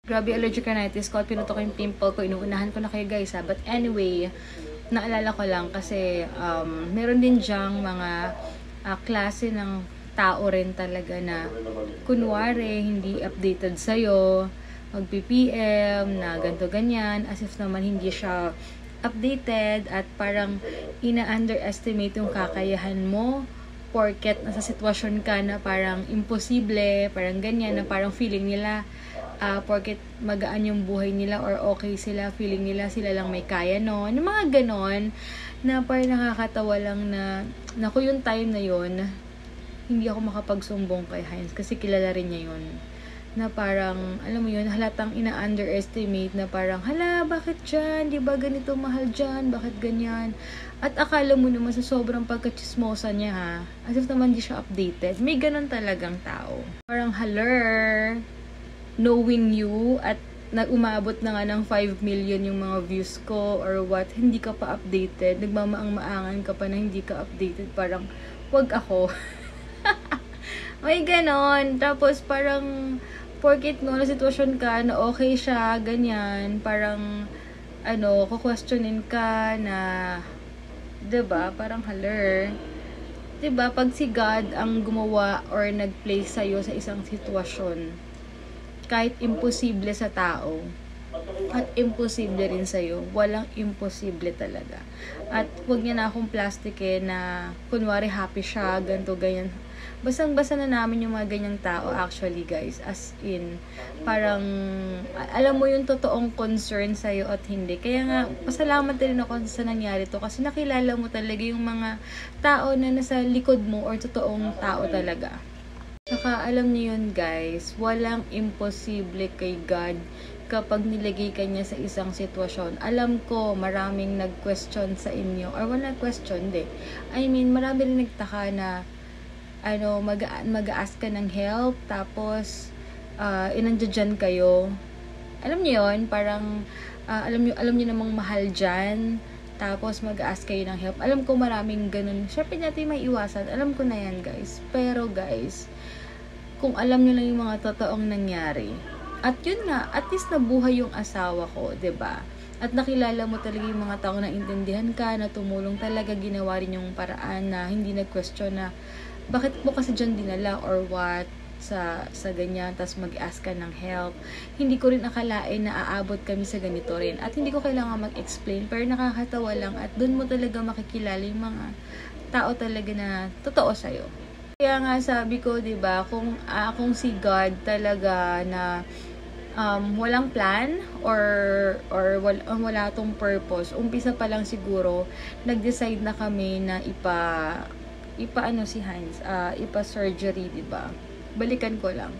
Grabe allergic rhinitis ko at pinuto ko yung pimple ko. Inuunahan ko na kayo guys ha. But anyway, naalala ko lang kasi meron din dyang mga klase ng tao rin talaga na kunwari hindi updated sa'yo, mag-PPM na ganto ganyan, as if naman hindi siya updated at parang ina-underestimate yung kakayahan mo porket nasa sitwasyon ka na parang imposible, parang ganyan, na parang feeling nila porket magaan yung buhay nila or okay sila, feeling nila sila lang may kaya noon. Yung mga ganon na parang nakakatawa lang na naku yung time na yun, hindi ako makapagsumbong kay Hines kasi kilala rin niya yun. Na parang, alam mo yun, halatang ina-underestimate na parang, hala, bakit dyan? Di ba ganito mahal dyan? Bakit ganyan? At akala mo naman sa sobrang pagkachismosa niya ha, as if naman di siya updated. May ganon talagang tao. Parang, haler, knowing you at umabot na nga ng 5 million yung mga views ko or what, hindi ka pa updated, nagmamaang-maangan ka pa na hindi ka updated, parang wag ako. May ganon. Tapos parang porket no, na sitwasyon ka na okay siya, ganyan, parang kukwestiyonin ka na 'di ba, parang haler. 'Di ba, pag si God ang gumawa or nag-place sa'yo sa isang sitwasyon, kahit imposible sa tao, at imposible rin sa'yo, walang imposible talaga. At huwag niya na akong plastike na kunwari happy siya, ganto ganyan. Basang-basa na namin yung mga ganyang tao actually guys, as in parang alam mo yung totoong concern sa'yo at hindi. Kaya nga pasalamat din ako sa nangyari to kasi nakilala mo talaga yung mga tao na nasa likod mo or totoong tao talaga. Saka alam niyo yun guys, walang imposible kay God kapag nilagay ka niya sa isang sitwasyon. Alam ko maraming nag-question sa inyo or wala question de. I mean, marami rin nagtaka na mag-a-ask ka ng help tapos inandiyan kayo. Alam niyo yun, parang alam niyo namang mahal diyan. Tapos mag-ask kayo ng help. Alam ko maraming ganun. Syempre natin may iwasan. Alam ko na yan guys. Pero guys, kung alam nyo lang yung mga totoong nangyari. At yun nga, at least nabuhay yung asawa ko, 'di ba? At nakilala mo talaga yung mga tao na intindihan ka, na tumulong talaga, ginawa rin yung paraan na hindi nag-question na bakit mo kasi dyan dinala or what sa ganyan, tas mag-ask ka ng help. Hindi ko rin akalain na aabot kami sa ganito rin. At hindi ko kailangan mag-explain, pero nakakatawa lang at doon mo talaga makikilala yung mga tao talaga na totoo sa'yo. Kaya nga sabi ko, 'di ba, kung si God talaga na walang plan or wala tong purpose, umpisa pa lang siguro nag-decide na kami na si Hines, ipa-surgery, 'di ba? Balikan ko lang.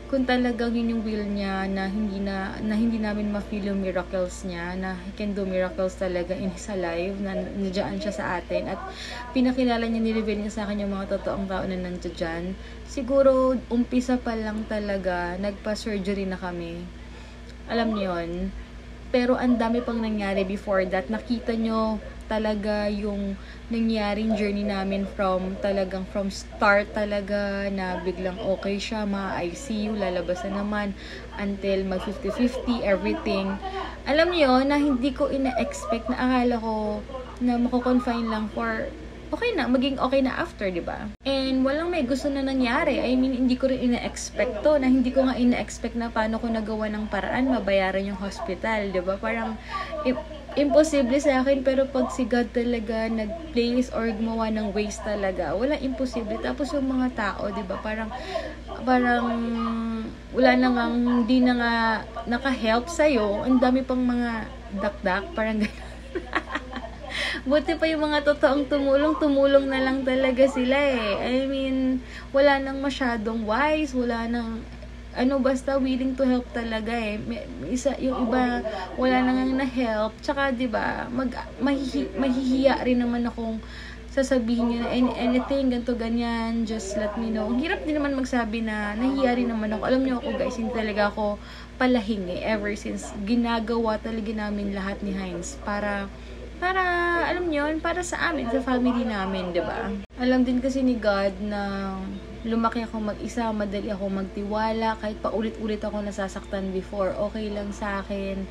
Kung talagang yun yung will niya na hindi namin ma-feel yung miracles niya, na he can do miracles talaga in his life, na nandiyan siya sa atin at pinakilala niya, nireveal niya sa akin yung mga totoong tao na nandiyan. Siguro umpisa pa lang talaga nagpa-surgery na kami. Alam niyo yun. Pero ang dami pang nangyari before that. Nakita nyo talaga yung nangyaring journey namin from start talaga na biglang okay siya, ma-ICU, lalabas na naman until mag 50-50, everything. Alam niyo na hindi ko ina-expect, na akala ko na mako-confine lang for okay na, maging okay na after, di ba? And walang may gusto na nangyari. I mean, hindi ko rin ina-expect to, na hindi ko nga ina-expect na paano ko nagawa ng paraan mabayaran yung hospital, di ba? Parang imposible sa akin, pero pag si God talaga nag-place or gumawa ng ways talaga, walang imposible. Tapos yung mga tao, di ba? Parang wala na nga, hindi na nga naka-help sa'yo. Ang dami pang mga dakdak, parang gano'n. Buti pa yung mga totoong tumulong na lang talaga sila eh. I mean, wala nang masyadong wise, wala nang basta willing to help talaga eh. Yung iba wala nang na-help. Tsaka 'di ba, mahihiya rin naman akong sasabihin niyo na anything ganto ganyan, just let me know. Ang hirap din naman magsabi na nahihiya rin naman ako. Alam niyo ako guys, hindi talaga ako palahing eh. Ever since ginagawa talaga namin lahat ni Hines para alam niyo, para sa amin, sa family namin, 'di ba? Alam din kasi ni God na lumaki ako mag-isa, madali ako magtiwala, kahit paulit-ulit ako nasasaktan before, okay lang sa akin.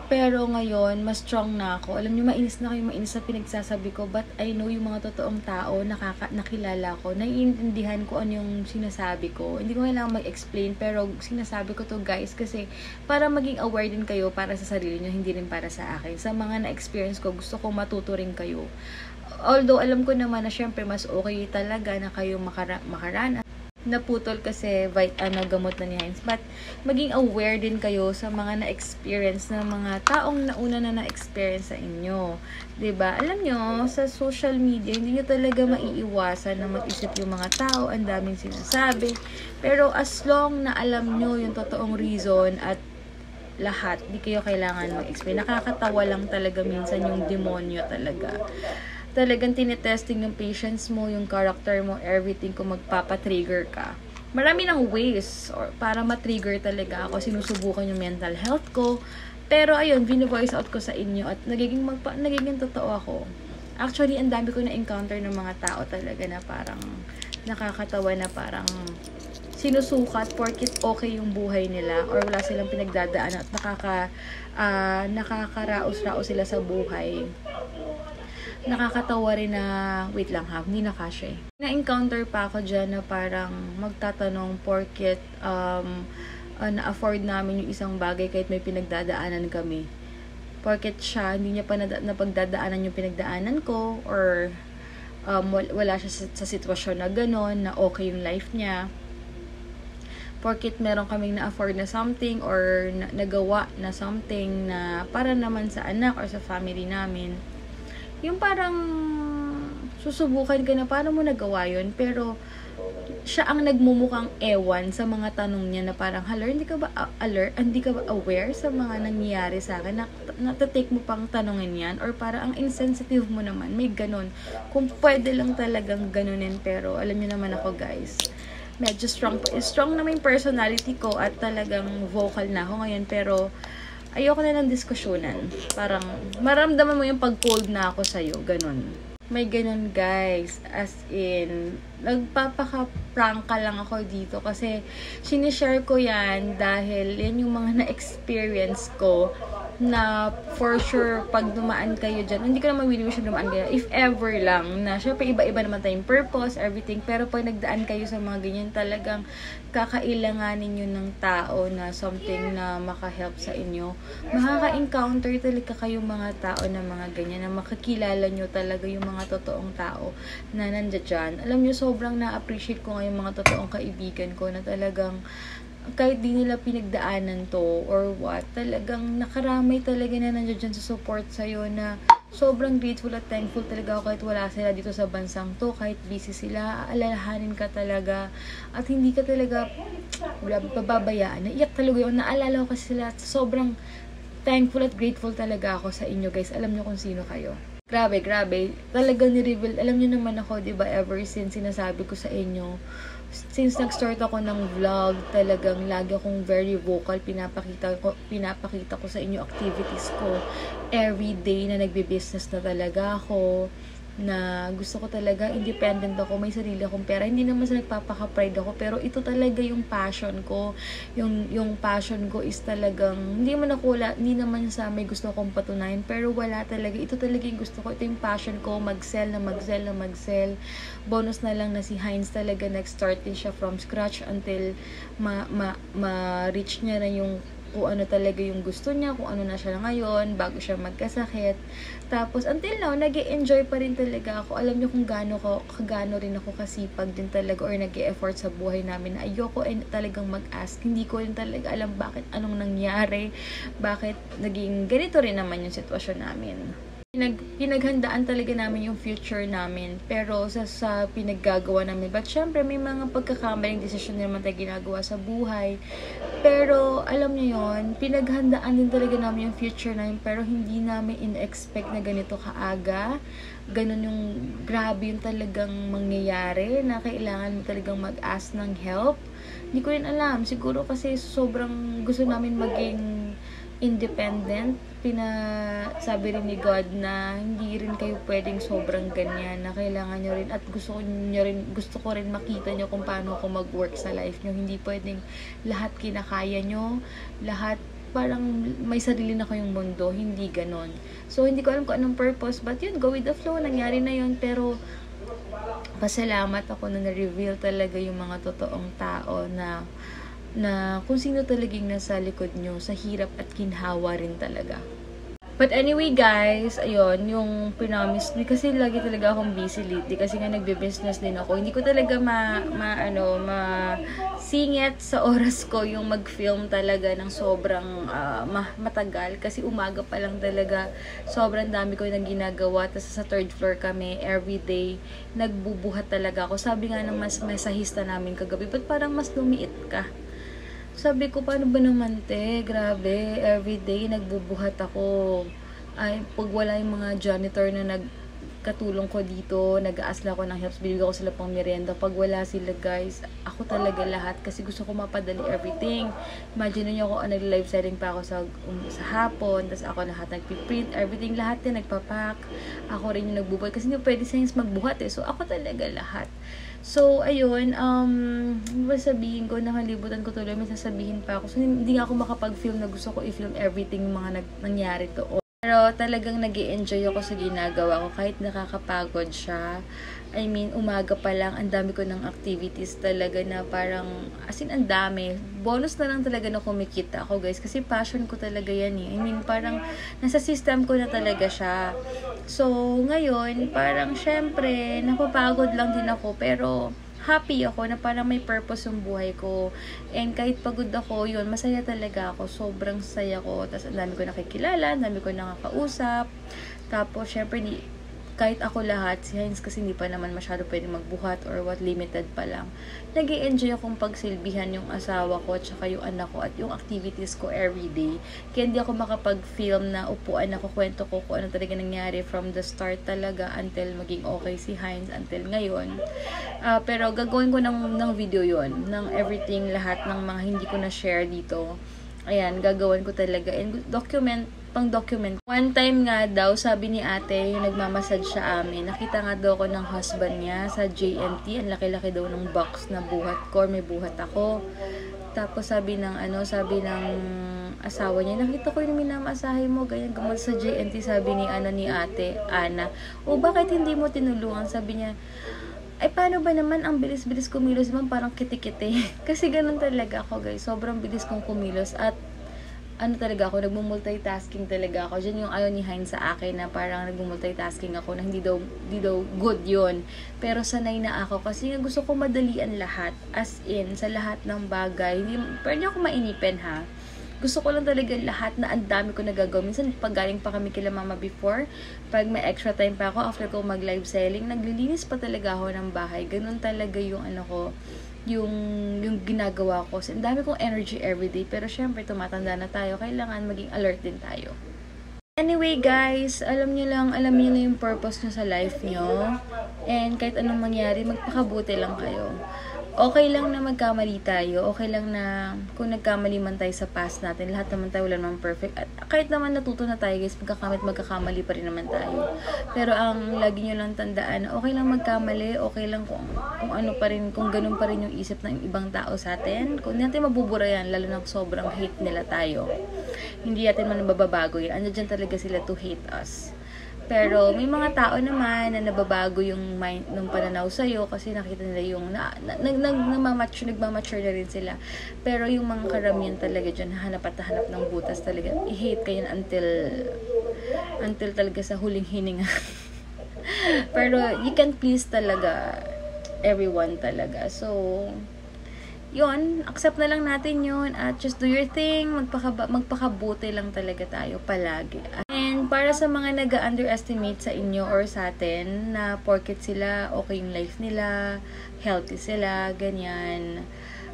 Pero ngayon, mas strong na ako. Alam niyo, mainis na sa pinagsasabi ko, but I know yung mga totoong tao, nakilala ko, naiintindihan ko ano yung sinasabi ko. Hindi ko kailangan mag-explain, pero sinasabi ko to guys, kasi para maging aware din kayo para sa sarili niyo, hindi rin para sa akin. Sa mga na-experience ko, gusto ko matuto rin kayo. Although, alam ko naman na syempre, mas okay talaga na kayo makaranas. Naputol kasi gamot na ni Heinz. But, maging aware din kayo sa mga na-experience ng mga taong nauna na na-experience sa inyo. 'Di ba? Alam nyo, sa social media, hindi nyo talaga maiiwasan na mag-isip yung mga tao, ang daming sinasabi. Pero, as long na alam nyo yung totoong reason at lahat, di kayo kailangan mag-explain. Nakakatawa lang talaga minsan yung demonyo talaga. Talagang tinetesting yung patience mo, yung character mo, everything kung magpapatrigger ka. Marami ng ways para matrigger talaga ako. Sinusubukan yung mental health ko. Pero ayun, vino-voice out ko sa inyo at nagiging totoo ako. Actually, ang dami ko na-encounter ng mga tao talaga na parang nakakatawa na parang sinusukat porkit okay yung buhay nila or wala silang pinagdadaan at nakakaraos-raos sila sa buhay. Nakakatawa rin na, wait lang ha, hindi nakasya eh. Na-encounter pa ako dyan na parang magtatanong porket na-afford namin yung isang bagay kahit may pinagdadaanan kami. Porket siya, hindi niya pa napagdadaanan yung pinagdaanan ko or wala siya sa sitwasyon na gano'n, na okay yung life niya. Porket meron kaming na-afford na something or nagawa na something na para naman sa anak or sa family namin. Yung parang susubukan ka na paano mo nagawa yun, pero siya ang nagmumukhang ewan sa mga tanong niya na parang, hindi ka ba aware sa mga nangyayari sa akin? Natatake mo pang tanongin yan? Or parang ang insensitive mo naman, may ganun. Kung pwede lang talagang ganunin, pero alam niyo naman ako guys, medyo strong na yung personality ko at talagang vocal na ako ngayon, pero ayoko na ng diskusyonan. Parang, maramdaman mo yung pag-cold na ako sa'yo. Ganun. May ganun, guys. As in, nagpapaka-prank ka lang ako dito. Kasi, sinishare ko yan dahil yan yung mga na-experience ko na for sure, pag dumaan kayo dyan, hindi ko naman wini-wish na dumaan kayo. If ever lang, na syempre iba-iba naman tayong purpose, everything. Pero pag nagdaan kayo sa mga ganyan, talagang kakailanganin nyo ng tao na something na makahelp sa inyo. Makaka-encounter talaga kayong mga tao na mga ganyan, na makakilala nyo talaga yung mga totoong tao na nandiyan dyan. Alam nyo, sobrang na-appreciate ko ngayong mga totoong kaibigan ko na talagang kahit di nila pinagdaanan to or what, talagang nakaramay talaga na nandiyan dyan sa support sa'yo, na sobrang grateful at thankful talaga ako kahit wala sila dito sa bansang to, kahit busy sila, aalalahanin ka talaga at hindi ka talaga pababayaan. Naiyak talaga yun, naalala ko kasi sila, sobrang thankful at grateful talaga ako sa inyo guys. Alam nyo kung sino kayo. Grabe, talagang ni-reveal, alam nyo naman ako, diba, ever since sinasabi ko sa inyo, since nag-start ako ng vlog, talagang lagi akong very vocal, pinapakita ko sa inyo activities ko every day, na nagbe-business na talaga ako, na gusto ko talaga independent ako, may sarili akong pera. Hindi naman sa nagpapaka-pride ako, pero ito talaga yung passion ko. Yung passion ko is talagang hindi naman sa may gusto akong patunayan, pero wala talaga. Ito talaga yung gusto ko. Ito yung passion ko, mag-sell. Bonus na lang na si Heinz talaga nag-start din siya from scratch until ma-reach niya na yung kung ano talaga yung gusto niya, kung ano na siya ngayon, bago siya magkasakit. Tapos, until now, nag-e-enjoy pa rin talaga ako. Alam niyo kung gaano rin ako kasipag din talaga or nag-e-effort sa buhay namin, na ayoko talagang mag-ask. Hindi ko rin talaga alam anong nangyari, bakit naging ganito rin naman yung sitwasyon namin. Pinaghandaan talaga namin yung future namin, pero sa pinaggagawa namin. But syempre, may mga pagkakamaling desisyon naman tayo ginagawa sa buhay. Pero, alam niyo yon, pinaghandaan din talaga namin yung future namin, pero hindi namin in-expect na ganito kaaga. Ganun yung, grabe yung talagang mangyayari, na kailangan mo talagang mag-ask ng help. Hindi ko rin alam. Siguro kasi sobrang gusto namin maging independent. Sabi rin ni God na hindi rin kayo pwedeng sobrang ganyan, na kailangan nyo rin, at gusto ko rin makita nyo kung paano ako mag-work sa life nyo. Hindi pwedeng lahat kinakaya nyo, lahat parang may sarili na kayong mundo, hindi ganon. So, hindi ko alam kung anong purpose, but yun, go with the flow, nangyari na yun, pero pasalamat ako na na-reveal talaga yung mga totoong tao na kung sino talagang nasa likod nyo, sa hirap at ginhawa rin talaga. But anyway guys, ayun, yung promise me, kasi lagi talaga akong busy lately, kasi nga nagbe-business din ako. Hindi ko talaga singit sa oras ko yung mag-film talaga ng sobrang matagal, kasi umaga pa lang talaga, sobrang dami ko nang ginagawa. Tapos sa third floor kami, everyday, nagbubuhat talaga ako. Sabi nga ng mas mesahista namin kagabi, ba't parang mas lumiit ka? Sabi ko, paano ba naman te? Grabe, everyday nagbubuhat ako. Ay, pag wala yung mga janitor na nagkatulong ko dito, nag-aasla ko ng helps, bibigyan ko sila pang merienda. Pag wala sila guys, ako talaga lahat, kasi gusto ko mapadali everything. Imagine niyo ako, nag-live selling pa ako sa hapon, tapos ako lahat nagpiprint, everything, lahat din nagpapak. Ako rin yung nagbubuhat, kasi hindi pwede sa magbuhat eh. So, ako talaga lahat. So, ayun, sabihin ko, nakalibutan ko tuloy, may sasabihin pa ako. So, hindi nga ako makapag-film na gusto ko i-film everything mga nangyari to. Pero talagang nag-i-enjoy ako sa ginagawa ko, kahit nakakapagod siya. I mean, umaga pa lang, ang dami ko ng activities talaga na parang, as in, ang dami. Bonus na lang talaga na kumikita ako, guys. Kasi passion ko talaga yan eh. I mean, parang nasa system ko na talaga siya. So, ngayon, parang syempre, napapagod lang din ako. Pero, happy ako na parang may purpose yung buhay ko. And kahit pagod ako, yun, masaya talaga ako. Sobrang saya ko. Tapos, ang dami ko nakikilala, ang dami ko nakakausap. Tapos, syempre, kahit ako lahat, si Hines kasi hindi pa naman masyado pwede magbuhat or what, limited pa lang. Nag-i-enjoy akong pagsilbihan yung asawa ko at saka yung anak ko at yung activities ko everyday. Kaya hindi ako makapag-film na upuan ako, kwento ko kung ano talaga nangyari from the start talaga until maging okay si Hines until ngayon. Pero gagawin ko ng video yon, ng everything, lahat ng mga hindi ko na-share dito. Ayan, gagawin ko talaga. And pang-document. One time nga daw, sabi ni ate, yung nagmamassage siya amin, nakita nga daw ako ng husband niya sa JNT. Ang laki-laki daw ng box na buhat ko, or may buhat ako. Tapos sabi ng asawa niya, nakita ko yung minamasahe mo, ganyan, gumawa sa JNT. Sabi ni ate, Ana, o bakit hindi mo tinulungan? Sabi niya, ay, paano ba naman ang bilis-bilis kumilos naman, parang kiti-kiti. Kasi ganun talaga ako, guys. Sobrang bilis kong kumilos. At talaga ako, nagmumultitasking talaga ako. Diyan yung ayaw ni Hines sa akin na parang nagmumultitasking ako na hindi daw good yun. Pero sanay na ako kasi gusto ko madalian lahat. As in, sa lahat ng bagay. Pero hindi ako mainipin ha. Gusto ko lang talaga lahat na ang dami ko nagagawa. Minsan, pag galing pa kami kila mama before, pag may extra time pa ako, after ko mag-live selling, naglilinis pa talaga ako ng bahay. Ganun talaga yung yung ginagawa ko. Ang dami kong energy everyday. Pero syempre, tumatanda na tayo. Kailangan maging alert din tayo. Anyway guys, alam niyo na yung purpose nyo sa life nyo. And kahit anong mangyari, magpakabuti lang kayo. Okay lang na magkamali tayo. Okay lang na kung nagkamali man tayo sa past natin. Lahat naman tayo, wala naman perfect. At kahit naman natuto na tayo guys, magkakamali pa rin naman tayo. Pero ang lagi nyo lang tandaan, okay lang magkamali. Okay lang kung ano pa rin, kung ganun pa rin yung isip ng ibang tao sa atin. Kung hindi natin mabubura yan, lalo na sobrang hate nila tayo. Hindi natin man mababago yan. Ano dyan talaga sila to hate us. Pero may mga tao naman na nababago yung mind ng pananaw sa'yo kasi nakita nila yung nagmamature na rin sila. Pero yung mga karamihan talaga dyan, hanap at hanap ng butas talaga. I-hate kayo until talaga sa huling hininga. Pero you can please talaga everyone talaga. So, yun, accept na lang natin yun at just do your thing. Magpakabuti lang talaga tayo palagi. And para sa mga nag-underestimate sa inyo or sa atin na porket sila okay yung life nila, healthy sila, ganyan,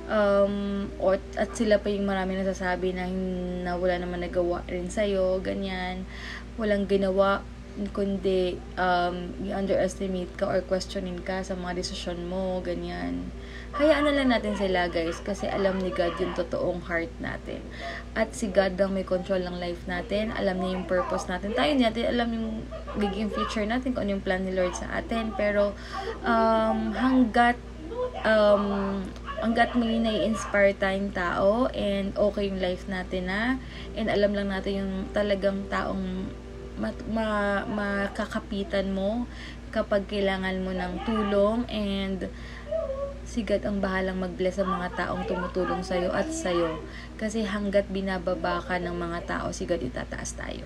at sila pa yung marami nasasabi na wala naman nagawa rin sa'yo, ganyan, walang ginawa, kundi i-underestimate ka or questionin ka sa mga desisyon mo, ganyan. Hayaan na lang natin sila, guys, kasi alam ni God yung totoong heart natin. At si God ang may control ng life natin, alam niya yung purpose natin. Tayo natin alam yung biging future natin, kung ano yung plan ni Lord sa atin. Pero hanggat may nai-inspire tayong tao and okay yung life natin na, and alam lang natin yung talagang taong makakapitan mo kapag kailangan mo ng tulong, and si God ang bahalang mag-bless sa mga taong tumutulong sa'yo at sa'yo. Kasi hanggat binababa ka ng mga tao, si God itataas tayo.